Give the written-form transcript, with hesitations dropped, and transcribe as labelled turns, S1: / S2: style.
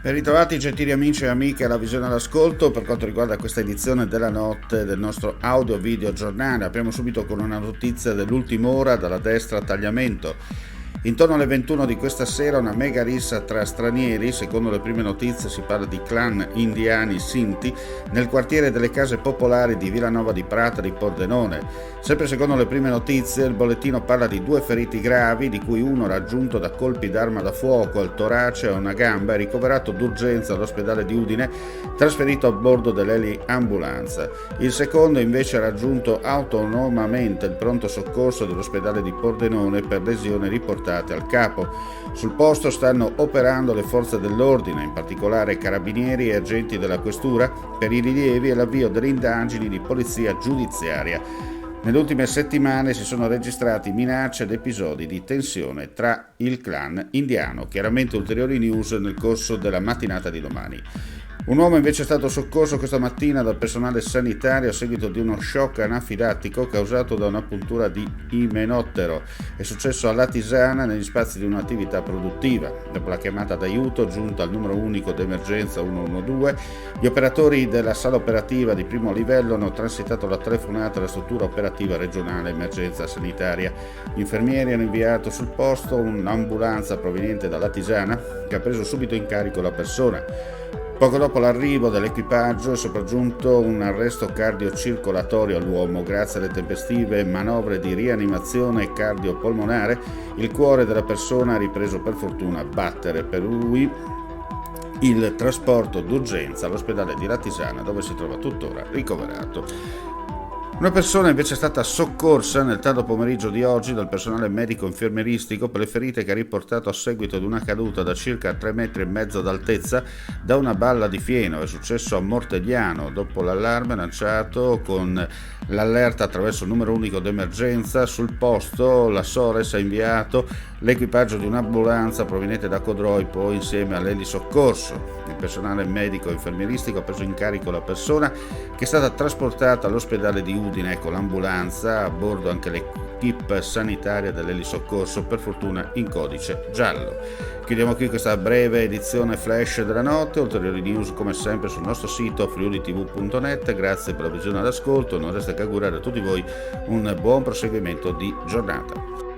S1: Ben ritrovati gentili amici e amiche alla visione all'ascolto. Per quanto riguarda questa edizione della notte del nostro audio video giornale, apriamo subito con una notizia dell'ultima ora dalla destra tagliamento. Intorno alle 21 di questa sera una mega rissa tra stranieri, secondo le prime notizie si parla di clan indiani Sinti, nel quartiere delle case popolari di Villanova di Prata di Pordenone. Sempre secondo le prime notizie il bollettino parla di 2 feriti gravi, di cui uno raggiunto da colpi d'arma da fuoco al torace e a una gamba e ricoverato d'urgenza all'ospedale di Udine, trasferito a bordo dell'eli ambulanza. Il secondo invece ha raggiunto autonomamente il pronto soccorso dell'ospedale di Pordenone per lesioni riportate al capo. Sul posto stanno operando le forze dell'ordine, in particolare carabinieri e agenti della questura, per i rilievi e l'avvio delle indagini di polizia giudiziaria. Nelle ultime settimane si sono registrati minacce ed episodi di tensione tra il clan indiano. Chiaramente ulteriori news nel corso della mattinata di domani. Un uomo invece è stato soccorso questa mattina dal personale sanitario a seguito di uno shock anafilattico causato da una puntura di imenottero. È successo a Latisana negli spazi di un'attività produttiva. Dopo la chiamata d'aiuto giunta al numero unico d'emergenza 112, gli operatori della sala operativa di primo livello hanno transitato la telefonata alla struttura operativa regionale emergenza sanitaria. Gli infermieri hanno inviato sul posto un'ambulanza proveniente da Latisana che ha preso subito in carico la persona. Poco dopo l'arrivo dell'equipaggio è sopraggiunto un arresto cardiocircolatorio all'uomo. Grazie alle tempestive manovre di rianimazione cardiopolmonare, il cuore della persona ha ripreso per fortuna a battere, per lui il trasporto d'urgenza all'ospedale di Latisana, dove si trova tuttora ricoverato. Una persona invece è stata soccorsa nel tardo pomeriggio di oggi dal personale medico-infermieristico per le ferite che ha riportato a seguito di una caduta da circa 3,5 metri d'altezza da una balla di fieno. È successo a Mortegliano. Dopo l'allarme lanciato con l'allerta attraverso il numero unico d'emergenza, sul posto la Sores ha inviato l'equipaggio di un'ambulanza proveniente da Codroi, poi insieme all'elisoccorso. Il personale medico-infermieristico ha preso in carico la persona che è stata trasportata all'ospedale di Udine con l'ambulanza, a bordo anche l'equipe sanitaria dell'elisoccorso, per fortuna in codice giallo. Chiudiamo qui questa breve edizione flash della notte. Ulteriori news come sempre sul nostro sito friulitv.net. Grazie per la visione all'ascolto, non resta che augurare a tutti voi un buon proseguimento di giornata.